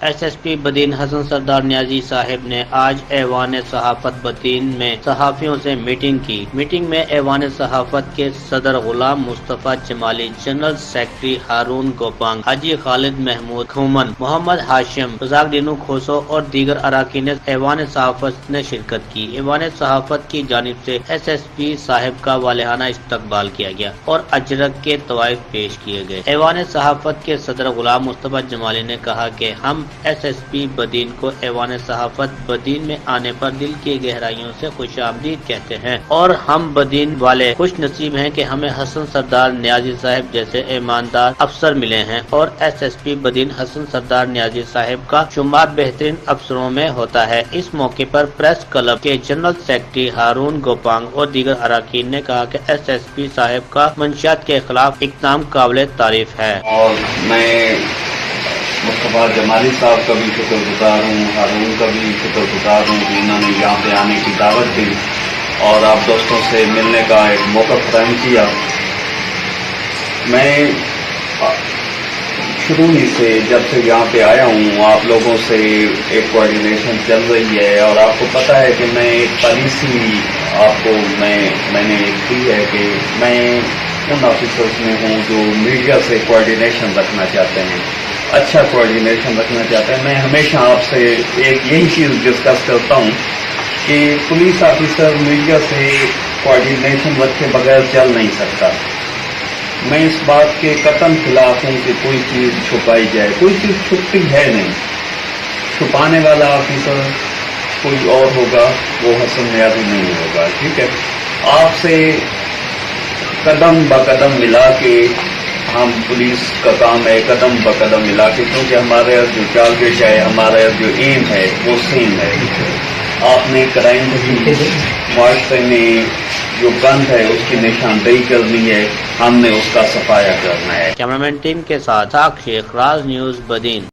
S S P بدین حسن سردار نیازی صاحب نے آج ایوان صحافت بدین میں صحافیوں سے میٹنگ کی۔ میٹنگ میں ایوان صحافت کے صدر غلام مصطفیٰ جمالی، جنرل سیکرٹری ہارون گوپانگ، حاجی خالد محمود کھومن، محمد ہاشم، رزاق دینو کھوسو اور دیگر اراکین ایوان صحافت نے شرکت کی۔ ایوان صحافت کی جانب سے ایس ایس پی صاحب کا والہانہ استقبال کیا گیا اور اجرک کے طوائف پیش کیے گئے۔ ایوان صحافت کے صدر غلام مصطفیٰ جمالی نے کہا کہ ہم ایس ایس پی بدین کو ایوان صحافت بدین میں آنے پر دل کی گہرائیوں سے خوش آمدید کہتے ہیں اور ہم بدین والے خوش نصیب ہیں کہ ہمیں حسن سردار نیازی صاحب جیسے ایماندار افسر ملے ہیں اور ایس ایس پی بدین حسن سردار نیازی صاحب کا شمار بہترین افسروں میں ہوتا ہے۔ اس موقع پر پریس کلب کے جنرل سیکرٹری ہارون گوپانگ اور دیگر اراکین نے کہا کہ ایس ایس پی صاحب کا منشیات کے خلاف اقدام قابل تعریف ہے۔ اور میں مصطفیٰ جمالی صاحب کا بھی شکر گزار ہوں، ہارون کا بھی شکر گزار ہوں کہ انہوں نے یہاں پہ آنے کی دعوت دی اور آپ دوستوں سے ملنے کا ایک موقع فراہم کیا۔ میں شروع ہی سے جب سے یہاں پہ آیا ہوں آپ لوگوں سے ایک کوآرڈینیشن چل رہی ہے اور آپ کو پتہ ہے کہ میں ایک پالیسی آپ کو میں نے دی ہے کہ میں ان آفیسرز میں ہوں جو میڈیا سے کوآرڈینیشن رکھنا چاہتے ہیں، اچھا کوآرڈینیشن رکھنا چاہتے ہیں۔ میں ہمیشہ آپ سے ایک یہی چیز ڈسکس کرتا ہوں کہ پولیس آفیسر میڈیا سے کوآرڈینیشن رکھے بغیر چل نہیں سکتا۔ میں اس بات کے قطعاً خلاف ہوں کہ کوئی چیز چھپائی جائے، کوئی چیز چھپتی ہے نہیں۔ چھپانے والا آفیسر کوئی اور ہوگا، وہ حسن نیازی نہیں ہوگا، ٹھیک ہے۔ آپ سے قدم بقدم ملا کے ہم پولیس کا کام ہے، قدم بقدم ملا کے، کیونکہ ہمارے جو ٹارگیٹ ہے، ہمارا جو ایم ہے وہ سیم ہے۔ آپ نے کرائم کی معاشرے میں جو گند ہے اس کی نشاندہی کرنی ہے، ہم نے اس کا صفایا کرنا ہے۔ کیمرامین ٹیم کے ساتھ ساکھ شیخ، راز نیوز بدین۔